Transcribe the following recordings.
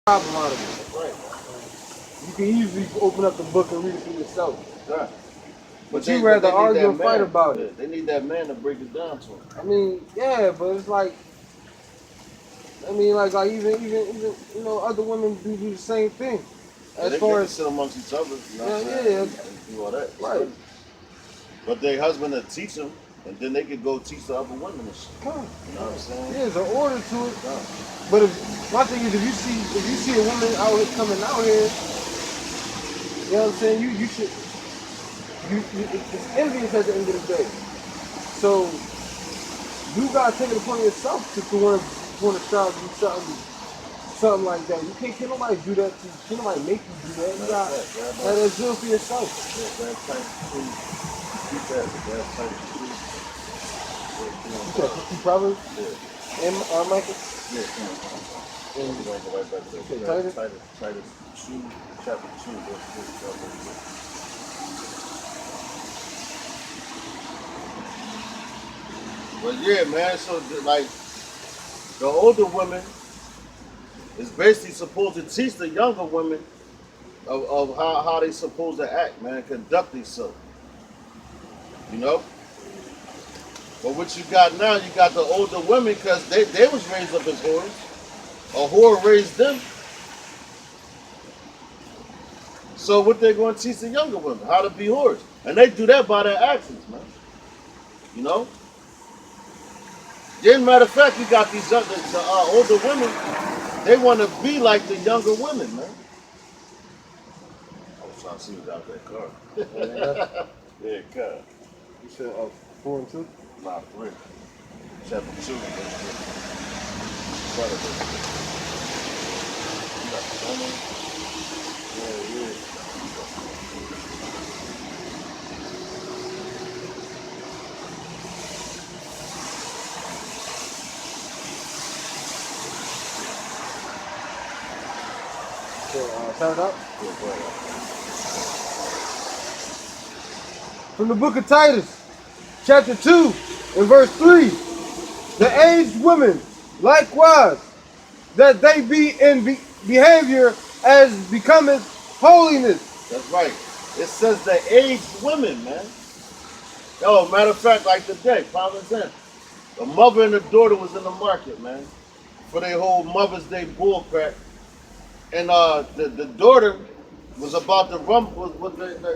problem out of it. Right. You can easily open up the book and read it for yourself. Right. But you rather argue and fight about it. They need that man to break it down to them. I mean, yeah, but it's like, like even you know, other women do the same thing. As They far can as sit amongst each other, you know what I'm yeah, saying? And do all that. right. But their husband will teach them, and then they could go teach the other women and shit. Come on. You know what I'm saying? Yeah, there's an order to it. Yeah. But my thing is, if you see a woman out here coming out here, you know what I'm saying? You should. It's envious at the end of the day. So you gotta take it upon yourself to want to strive to do something like that. You can't nobody do that to you. Can't nobody make you do that. You gotta have that zeal for yourself. That type of food. Keep that type of food. You said 50 Proverbs? Yeah. And Michael? Yeah, and we're going to go right back to Okay, Titus 2, chapter 2, verse 6. But yeah, man, so like the older women is basically supposed to teach the younger women of how they supposed to act, man, conduct themselves. You know? But what you got now, you got the older women because they was raised up as whores. A whore raised them. So what they going to teach the younger women? How to be whores. And they do that by their actions, man. You know? As a matter of fact, you got these older women, they want to be like the younger women, man. I was trying to see who's out that car. Yeah, car. You said 4 and 2? Nah, 3. Chapter 2. You got the woman. Yeah. So, shout out. Yeah, go ahead. From the book of Titus, chapter 2, and verse 3. The aged women, likewise, that they be in behavior as becometh holiness. That's right. It says the aged women, man. Oh, matter of fact, like today, prime example. The mother and the daughter was in the market, man, for their whole Mother's Day bull crap. And the daughter was about to rumble.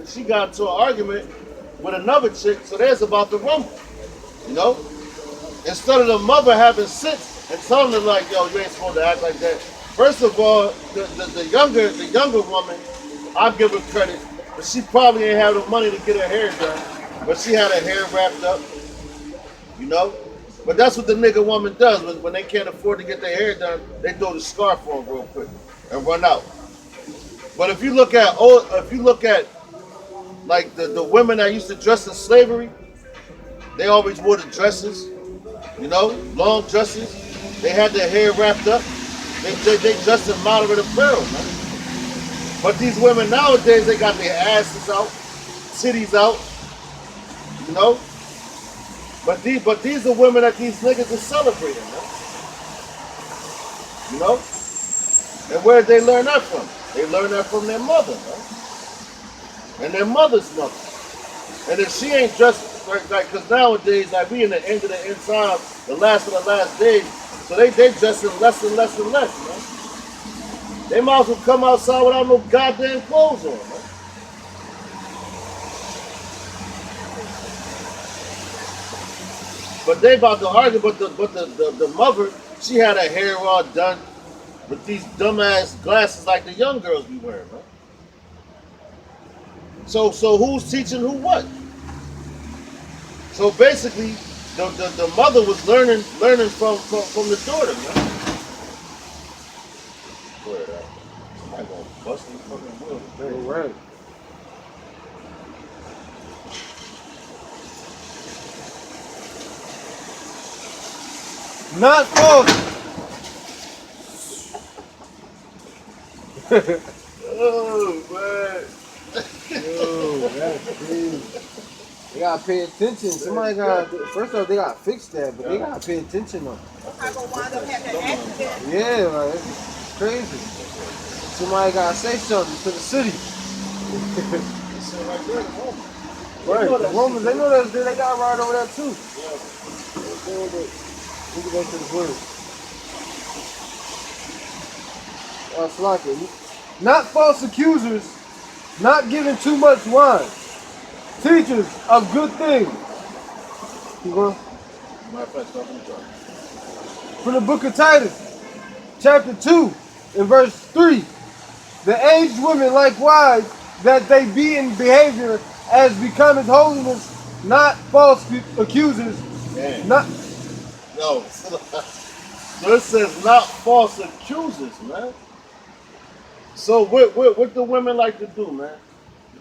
She got into an argument with another chick, so there's about to rumble. You know? Instead of the mother having sense and telling her like, yo, you ain't supposed to act like that. First of all, the younger woman, I'll give her credit, but she probably ain't have the money to get her hair done. But she had her hair wrapped up, you know? But that's what the nigga woman does. When they can't afford to get their hair done, they throw the scarf on real quick and run out. But if you look at like the women that used to dress in slavery, they always wore the dresses, you know, long dresses. They had their hair wrapped up. They dressed in moderate apparel, man. But these women nowadays, they got their asses out, titties out, you know. But these are women that these niggas are celebrating, man. You know? And where did they learn that from? They learned that from their mother, man. And their mother's mother. And if she ain't dressed like, because nowadays, like we in the end of the end time, the last of the last days, so they dressing less and less and less, man. They might as well come outside without no goddamn clothes on, man. But they about to argue, but the mother, she had her hair all done with these dumbass glasses like the young girls be wearing, man. So who's teaching who what? So basically, the mother was learning from the daughter, man. Where that? Somebody gonna bust these fucking wheels today. All right. Not false. Oh man. Yo, that's crazy. They gotta pay attention. Somebody got first off they gotta fix that, but they gotta pay attention though. I gonna wind up having an accident. Yeah, like it's crazy. Somebody gotta say something to the city. It's right there, the woman. Right. know The that Romans, shit, they know that they got right over there too. Yeah. We can go to the word. That's like it. Not false accusers, not giving too much wine. Teachers of good things. Keep going. Matter of fact, stop in the truck. From the book of Titus, chapter 2, and verse 3. The aged women likewise, that they be in behavior as becometh holiness, not false accusers, Damn. not No. So it says not false accusers, man. So what the women like to do, man?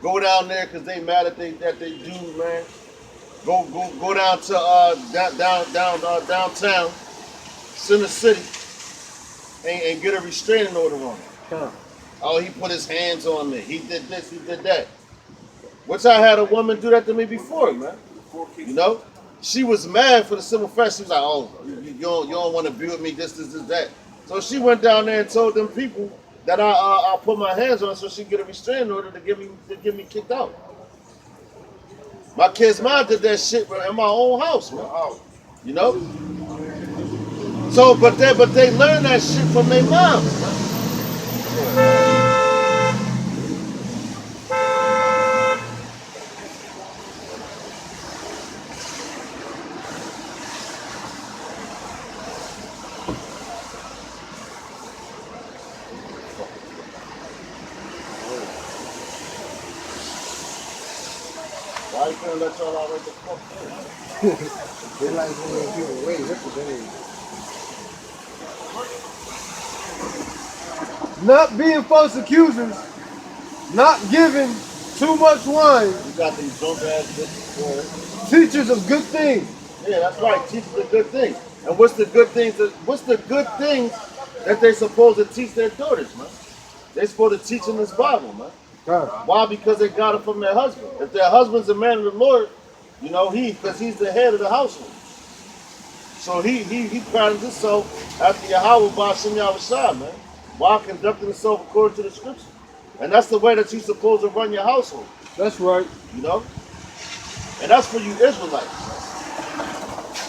Go down there because they mad at they do, man. Go down to downtown, Center City, and get a restraining order on him. Oh, he put his hands on me. He did this, he did that. Which I had a woman do that to me before, man. You know? She was mad for the simple fact. She was like, oh, you don't want to be with me, this, that. So she went down there and told them people that I put my hands on her so she could get a restraining order to get me kicked out. My kid's mom did that shit in my own house, man. You know? So, but they learned that shit from their moms, man. Why you couldn't let y'all out right the fuck in? they like when people wait. That's what they is. Not being false accusers, not giving too much wine, You got these drunk ass bitches for it. teachers of good things. Yeah, that's right. Teach the good things. And what's the good things that they supposed to teach their daughters, man? They supposed to teach them this Bible, man. God. Why? Because they got it from their husband. If their husband's a man of the Lord, you know, because he's the head of the household. So he patterns himself after Yahweh Ba'ashem Yahushua, man. While conducting himself according to the scripture. And that's the way that you're supposed to run your household. That's right. You know? And that's for you Israelites.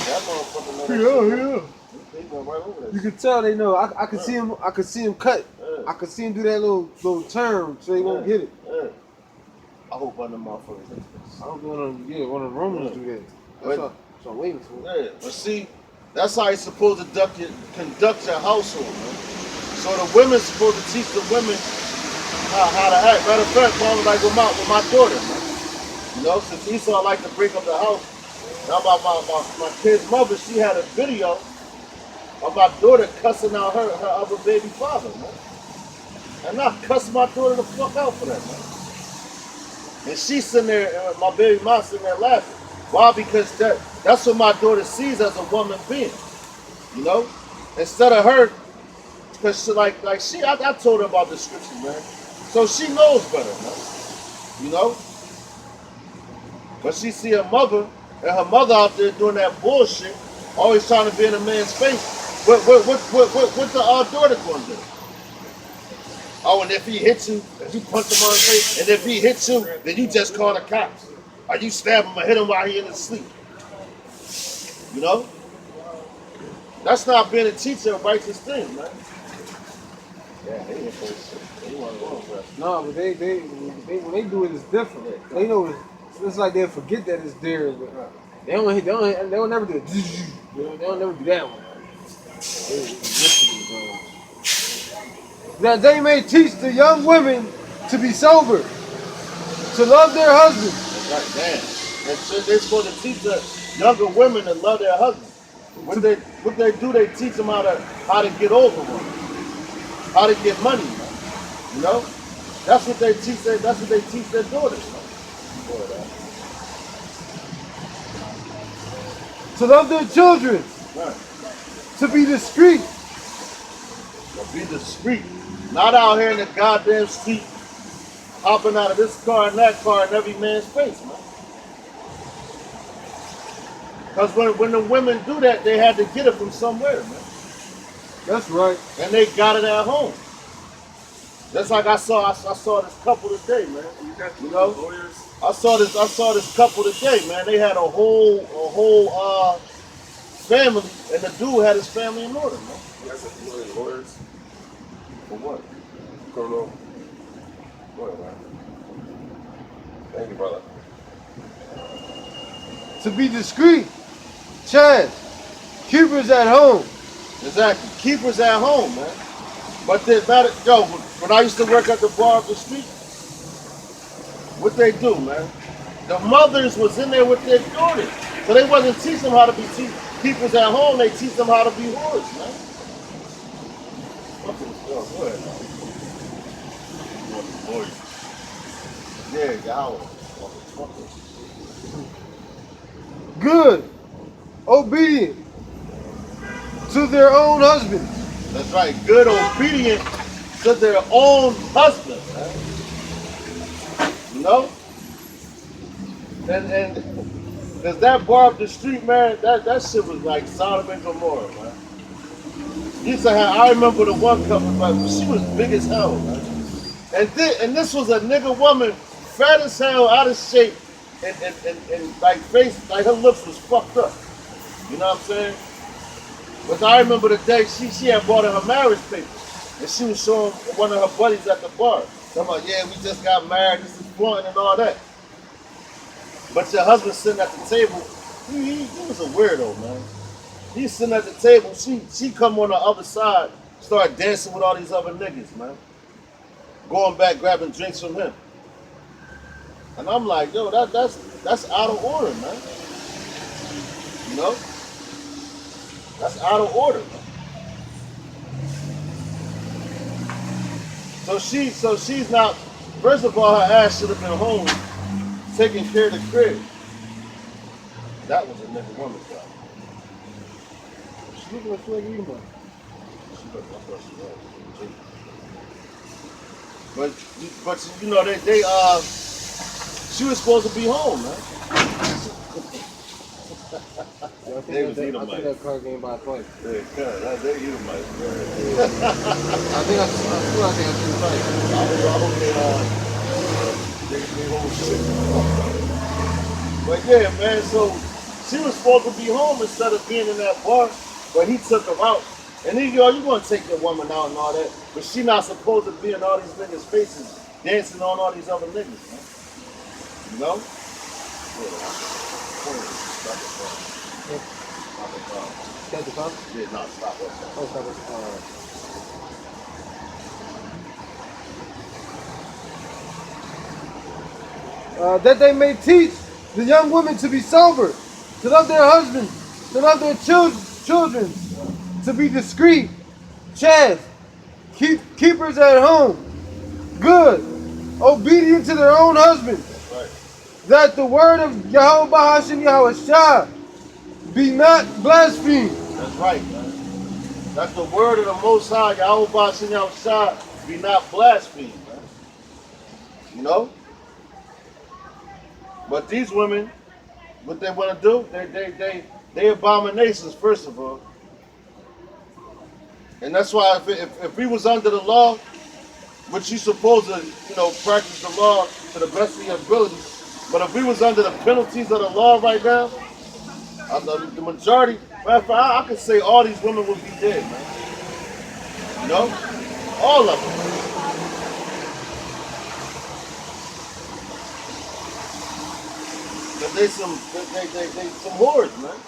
That motherfucker know that shit. Yeah. He went right over that You shit. can tell they know. I can see him. I can see him cut. Yeah. I can see him do that little turn so he won't get it. Yeah. I hope one of them motherfuckers hit this. I don't want to. Yeah, one of the Romans do that. That's what I'm waiting for. Yeah, but see, that's how you're supposed to conduct your household, man. So the women's supposed to teach the women how to act. Matter of fact, probably like with my daughter, man. You know, since Esau like to break up the house. Now my kid's mother, she had a video of my daughter cussing out her other baby father, man. And I cussed my daughter the fuck out for that, man. And she's sitting there, my baby mom sitting there laughing. Why? Because that's what my daughter sees as a woman being. You know? Instead of her, because I told her about the scriptures, man. So she knows better, man. You know? But she see her mother, and her mother out there doing that bullshit, always trying to be in a man's face. What the daughter gonna do? Oh, and if he hits you, you punch him on the face. And if he hits you, then you just call the cops. Or you stab him or hit him while he in his sleep. You know? That's not being a teacher of righteous things, man. Yeah, they ain't shit. They want to go for that. No, but they when they do it, it's different. They know it's like they forget that it's theirs, but they'll never do it. They'll never do that one. That they may teach the young women to be sober, to love their husbands. That's right, damn. They're supposed to teach the younger women to love their husbands. What they do, they teach them how to get over one, how to get money, man. You know, that's what they teach. That's what they teach their daughters, man. To love their children, Right. to be discreet, To be discreet, not out here in the goddamn street, hopping out of this car and that car in every man's face, man. Because when the women do that, they had to get it from somewhere, man. that's right. And they got it at home. Just like I saw this couple today, man. You know, lawyers. I saw this couple today, man. They had a whole family, and the dude had his family in order, man. You guys are lawyers. For what? Criminal. Go ahead, man. Thank you, brother. To be discreet. Chaz, keepers at home. Exactly. Keepers at home, man. But when I used to work at the bar up the street, what they do, man? The mothers was in there with their daughters. So they wasn't teaching them how to be keepers at home, they teach them how to be whores, man. Go ahead, man. Yeah, y'all. Good. Obedient to their own husbands. That's right. Good, obedient to their own husband, man. You know? And because that bar up the street, man, that shit was like Sodom and Gomorrah, man. I remember the one couple, but she was big as hell, man. And this was a nigga woman, fat as hell, out of shape, and like face, like her lips was fucked up. You know what I'm saying? But I remember the day she had bought her marriage papers, and she was showing one of her buddies at the bar. I'm like, yeah, we just got married, this is fun and all that. But your husband sitting at the table, he was a weirdo, man. He's sitting at the table, she come on the other side, start dancing with all these other niggas, man. Going back, grabbing drinks from him. And I'm like, yo, that's out of order, man. You know? That's out of order, man. So she's not, first of all, her ass should have been home taking care of the crib. That was a nigga woman's job. She looked like you, man. But you know she was supposed to be home, man. Yeah, I They was think Edomites. that car game by twice. Yeah, they Edomites, man. I think I seen the fight. I hope they hold shit. But yeah, man, so she was supposed to be home instead of being in that bar, but he took her out. And then, you're going to take your woman out and all that, but she not supposed to be in all these niggas' faces, dancing on all these other niggas, man. You know? Got the car? Yeah, no, stop it. Oh, stop it. That they may teach the young women to be sober, to love their husbands, to love their children, to be discreet, chaste, keepers at home, good, obedient to their own husbands, Right. that the word of Yahweh Hashem Yahushua be not blasphemed. That's right, man. That's the word of the Most High, Yahweh Ba'ashem Yahushua, be not blasphemed, man. You know? But these women, what they want to do, they abominations, first of all. And that's why if we was under the law, which you supposed to, practice the law to the best of your ability, but if we was under the penalties of the law right now, the majority, matter of fact, I could say all these women would be dead, man. You know? All of them. But they some whores, man.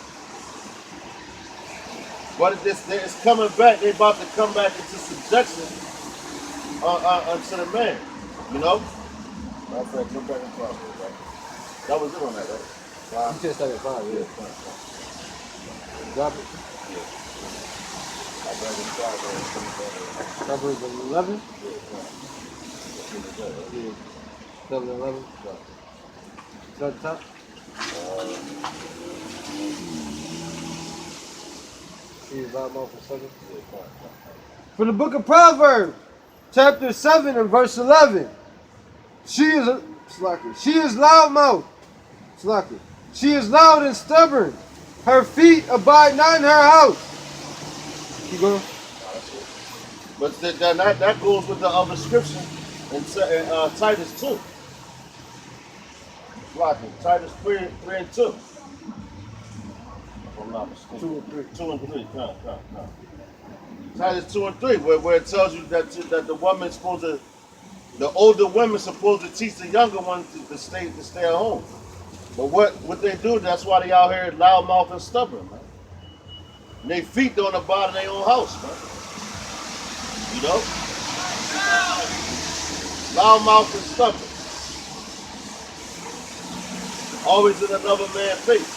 But it's coming back. They about to come back into subjection to the man. You know? Matter of fact, come back and talk, right? That was it on that, right? You just started 5, yeah. Drop it. Number is 11? Yeah. Number 11? Is that the top? See the bottom off for 7? From the book of Proverbs, chapter 7 and verse 11. She is loudmouth. Slacker. She is loud and stubborn. Her feet abide not in her house. Keep going. But that goes with the other scripture in Titus 2. Titus 3 and 2. If I'm not mistaken. 2 and 3. 2 and 3. Come. Titus 2 and 3, where it tells you that the woman's supposed to, the older women's supposed to teach the younger ones to stay at home. But what they do, that's why they out here loudmouth and stubborn, man. And they feet don't abide in their own house, man. You know? Loudmouth and stubborn. Always in another man's face.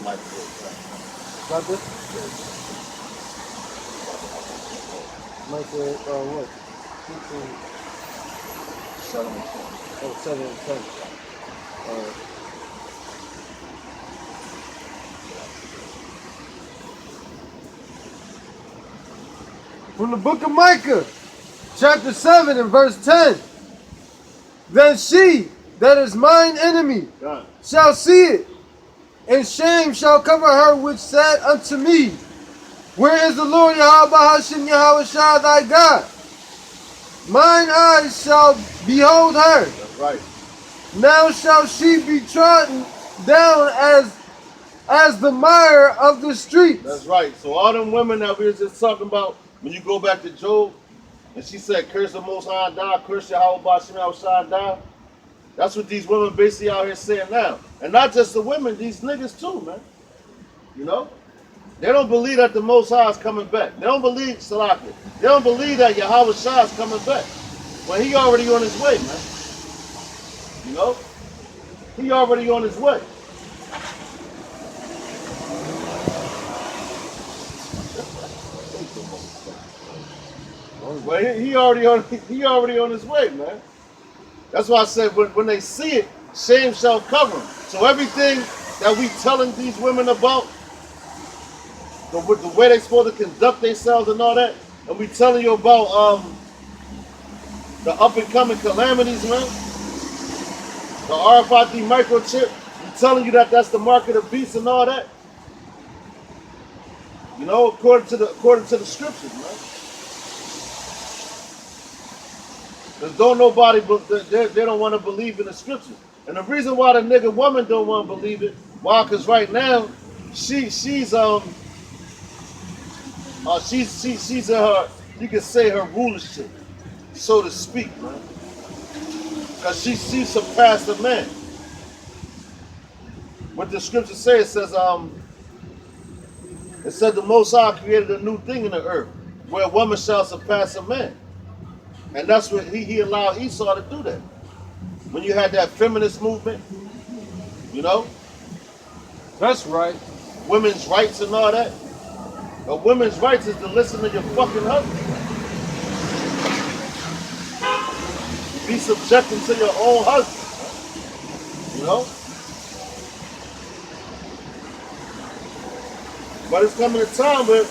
Mike. Got this? Mike, what? 7 and 10. Oh, 7 and 10. From the book of Micah, chapter 7 and verse 10. Then she that is mine enemy God. shall see it, and shame shall cover her which said unto me, Where is the Lord Yahweh Hashem Yahweh Shah thy God? Mine eyes shall behold her. That's right. Now shall she be trodden down as the mire of the streets. That's right. So all them women that we were just talking about, when you go back to Job, and she said, curse the Most High and die, curse Yahweh Hashem Yahweh Shah and die. That's what these women basically out here saying now. And not just the women, these niggas too, man. You know? They don't believe that the Most High is coming back. They don't believe, Salaki, they don't believe that Yahweh Shah is coming back. Well, he already on his way, man. You know? He already on his way. Well, he already on his way, man. That's why I said when they see it, shame shall cover them. So everything that we telling these women about, the way they supposed to conduct themselves and all that, and we telling you about the up and coming calamities, man. The RFID microchip, we telling you that that's the mark of the beast and all that. You know, according to the scriptures, man. Because don't nobody, they don't want to believe in the scriptures. And the reason why the nigga woman don't want to believe it, why? Because right now, she's in her, you can say her rulership, so to speak, man. Because she surpassed the man. What the scripture says, it said the Most High created a new thing in the earth, where a woman shall surpass a man. And that's what he allowed Esau to do that. When you had that feminist movement, you know? That's right. Women's rights and all that. A women's rights is to listen to your fucking husband. Be subjecting to your own husband. You know? But it's coming a time where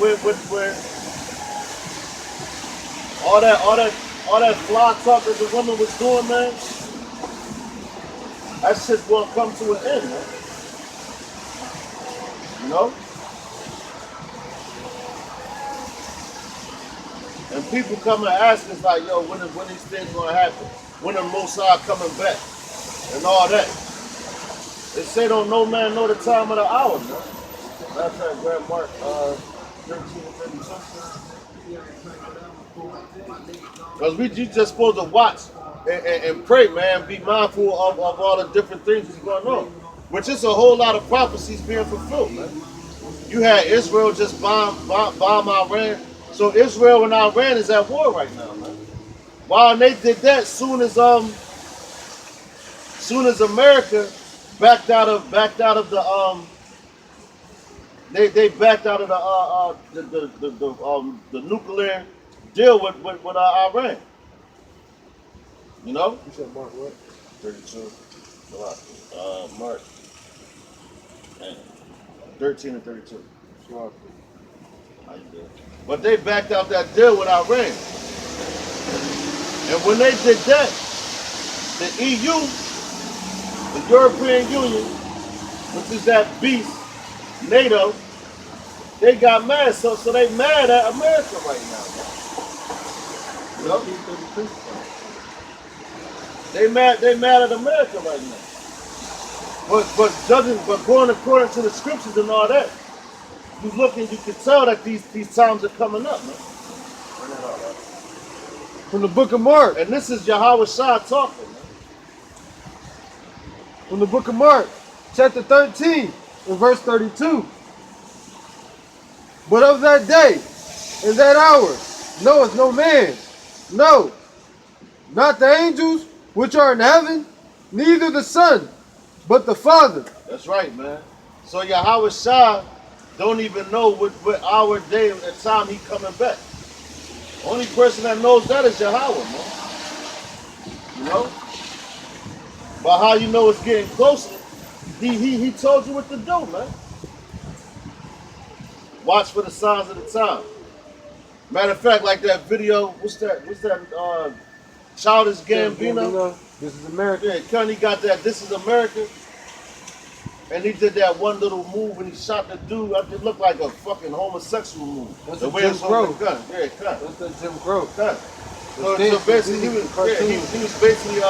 all that fly talk that the woman was doing, man, that shit's gonna come to an end, man. You know? And people come and ask us like, yo, when these things gonna happen? When the Most High coming back? And all that. They say don't no man know the time of the hour, man. Matter of fact, grab Mark 13:36. Because you just supposed to watch and pray, man. Be mindful of all the different things that's going on. Which is a whole lot of prophecies being fulfilled, man. You had Israel just bomb Iran. So Israel and Iran is at war right now, man. While they did that, soon as America backed out of the they backed out of the nuclear deal with Iran. You know? You said Mark what? 32. Mark 13 and 32. Sure. How you doing? But they backed out that deal with Iran. And when they did that, the EU, the European Union, which is that beast, NATO, they got mad. So they mad at America right now. You know? They mad at America right now. But going according to the scriptures and all that, you look and you can tell that these times are coming up, man. From the book of Mark. And this is Yahweh Shah talking, man. From the book of Mark, chapter 13, and verse 32. But of that day and that hour knoweth no man, no, not the angels which are in heaven, neither the Son, but the Father. That's right, man. So Yahweh Shah don't even know what hour, day, and time he coming back. Only person that knows that is Yahweh, man. You know? But how you know it's getting closer? He told you what to do, man. Watch for the signs of the time. Matter of fact, like that video, what's that? Childish Gambino. This is America. Yeah, Kanye got that. This is America. And he did that one little move and he shot the dude. It looked like a fucking homosexual move. That's the a way Jim it's Crow. holding the gun. Yeah, cut. That's the Jim Crow. Cut. So Dance, basically, he music, was cartoons. he was basically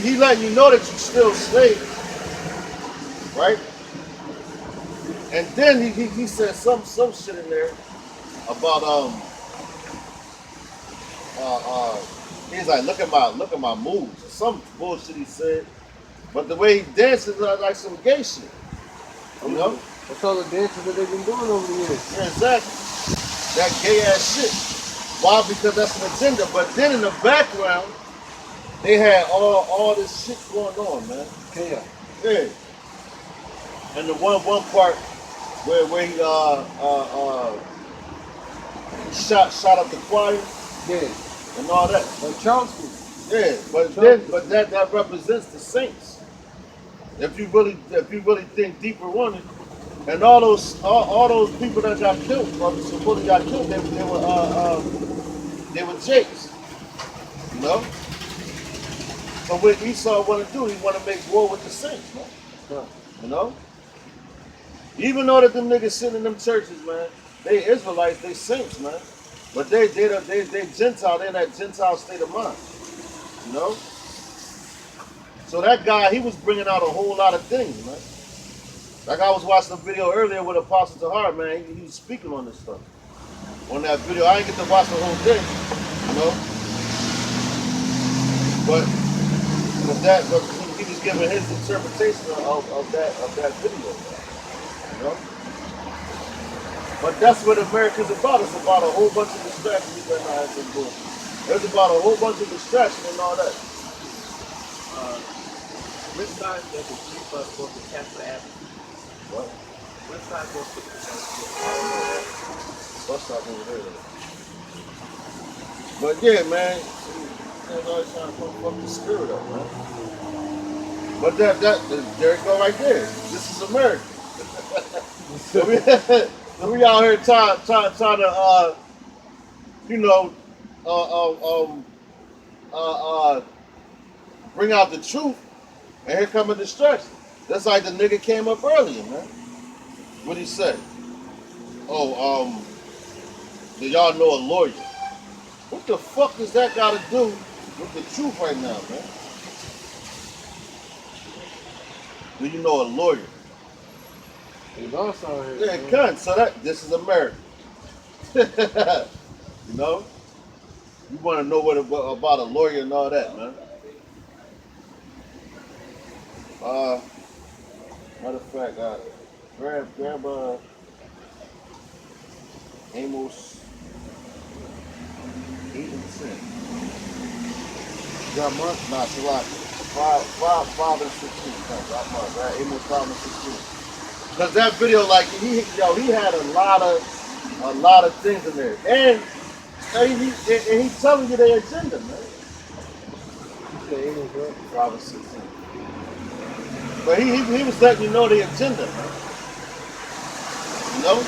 he letting you know that you still slave, right? And then he said some shit in there about he's like look at my moves or some bullshit he said, but the way he dances like some gay shit, you know? That's all the dances that they've been doing over the years. Yeah, exactly. That gay ass shit. Why? Because that's an agenda. But then in the background, they had all this shit going on, man. Chaos. Yeah. And the one part where he shot up the choir Yeah. and all that. Like Charleston. Yeah, but that represents the saints. If you really think deeper on it, and all those people that got killed, or supposedly got killed, they were Jakes, you know. So what Esau want to do, he want to make war with the saints, man. Huh. You know. Even though that them niggas sitting in them churches, man, they Israelites, they saints, man. But they Gentile, they in that Gentile state of mind, you know. So that guy, he was bringing out a whole lot of things, man. Like I was watching a video earlier with Apostle Tahar, man. He was speaking on this stuff. On that video, I didn't get to watch the whole thing, you know. But he was giving his interpretation of that video, you know. But that's what America's about. It's about a whole bunch of distractions. You better not have been doing. It's about a whole bunch of distractions and all that. Which side does the keep us supposed to catch the app? What? Which side goes to the Bus stop over there. But yeah, man, they're always trying to fuck the spirit up, man. But there it go right there. This is America. so we out here trying to bring out the truth, and here come a distraction. That's like the nigga came up earlier, man. What'd he say? Oh, do y'all know a lawyer? What the fuck does that got to do with the truth right now, man? Do you know a lawyer? They lost out here. Yeah, cunt. So this is America. You know? You want to know what about a lawyer and all that, man. Matter of fact, grab Amos 8 and 10. Got Mark? Nah, Salaki. 5 and 16. Got Mark, right? Amos 5 and 16. Cause that video, like he had a lot of things in there, and he's telling you their agenda, man. You said Amos, right? 5 and 16. But he was letting you know the agenda, man. You know?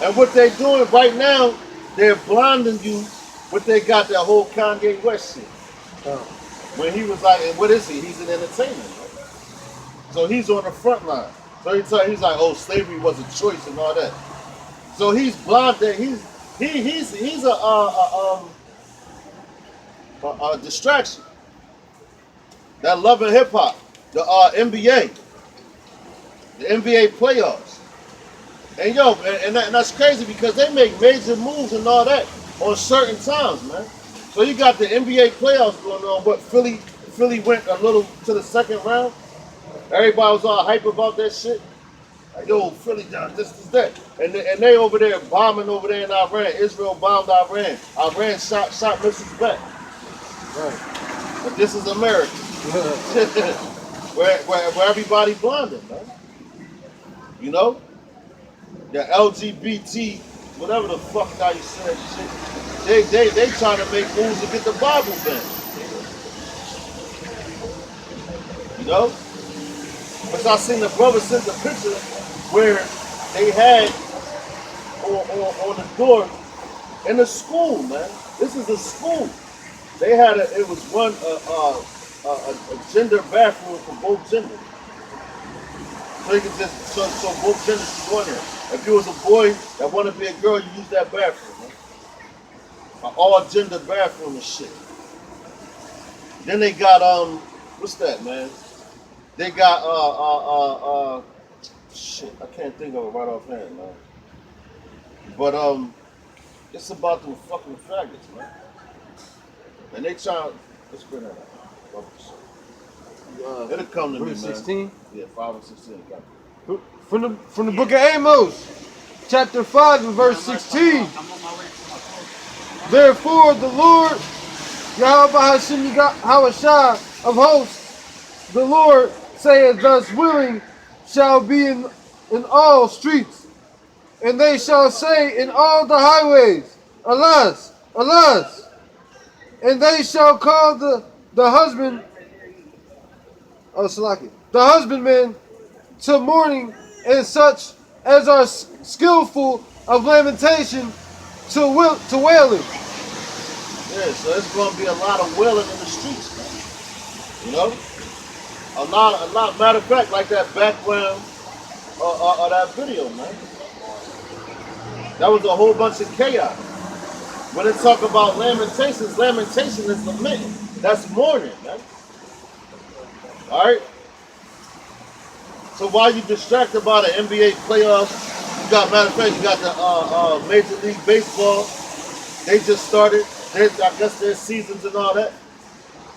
And what they're doing right now, they're blinding you But they got that whole Kanye West shit. When he was like, and what is he? He's an entertainer. Right? So he's on the front line. So he's like, oh, slavery was a choice and all that. So he's blind. He's a distraction. That Love and Hip Hop, the NBA, the NBA playoffs, and yo, and that's crazy because they make major moves and all that on certain times, man. So you got the NBA playoffs going on, but Philly went a little to the second round. Everybody was all hype about that shit. Like, yo, Philly down, this, that. And they over there bombing over there in Iran. Israel bombed Iran. Iran shot missiles back. Right. But this is America. where everybody blinded, man. You know? The LGBT, whatever the fuck how you say that shit. They trying to make moves to get the Bible banned. You know? Because I seen the brother send the picture where they had on the door in the school, man. This is a school. They had it was one a gender bathroom for both genders. So you can just so both genders can go in there. If you was a boy that wanted to be a girl, you use that bathroom, man. An all gender bathroom and shit. Then they got what's that, man? They got shit, I can't think of it right offhand, man. But it's about them fucking faggots, man. And they trying, let's bring that up. It'll come to me, man. 16? Yeah, 5 and 16. Got it. From the book of Amos, chapter 5 and verse 16. Therefore the Lord, Yahweh Hashem Hawashah of hosts, the Lord saith thus willing shall be in all streets, and they shall say in all the highways, alas, alas, and they shall call the husband, the husbandman to mourning, and such as are skillful of lamentation to wailing. Yeah, so it's going to be a lot of wailing in the streets, man. You know? A lot. Matter of fact, like that background of that video, man. That was a whole bunch of chaos. When they talk about lamentations, lamentation is lamenting. That's mourning, man. All right? So while you distracted by the NBA playoffs, you got, matter of fact, you got the Major League Baseball. They just started. I guess their seasons and all that.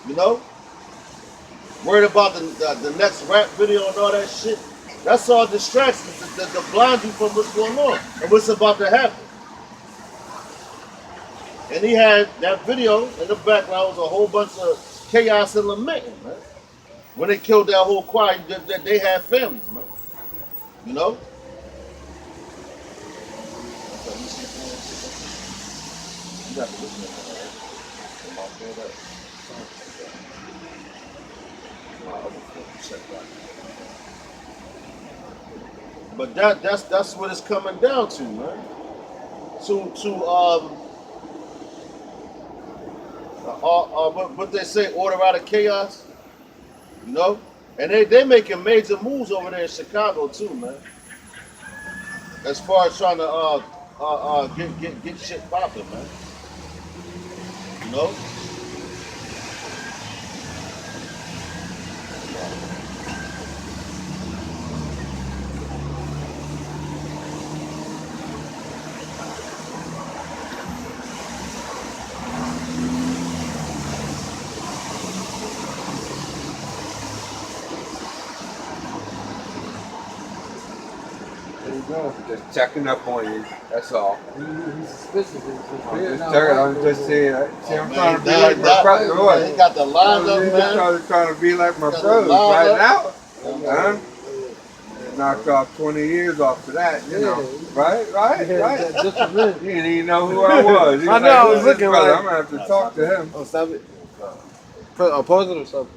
You know? Worried about the next rap video and all that shit. That's all distractions to blind you from what's going on and what's about to happen. And he had that video in the background was a whole bunch of chaos and lamenting, man. When they killed that whole choir, they had families, man. You know? You got to listen to that, right? But that's what it's coming down to, man. What they say, order out of chaos, you know, and they making major moves over there in Chicago too, man. As far as trying to get shit popping, man. You know. Just checking up on you. That's all. He's suspicious. I'm just saying. I'm trying to be like my brother. What? He got the lines up, I'm man. trying to be like my brother right now. Knocked off 20 years off of that, you know. Right? Just a minute. He didn't even know who I was. He I know, like, I was "Who's looking this brother? like- I'm going to have to talk to him. Oh, stop it. Pause it or something.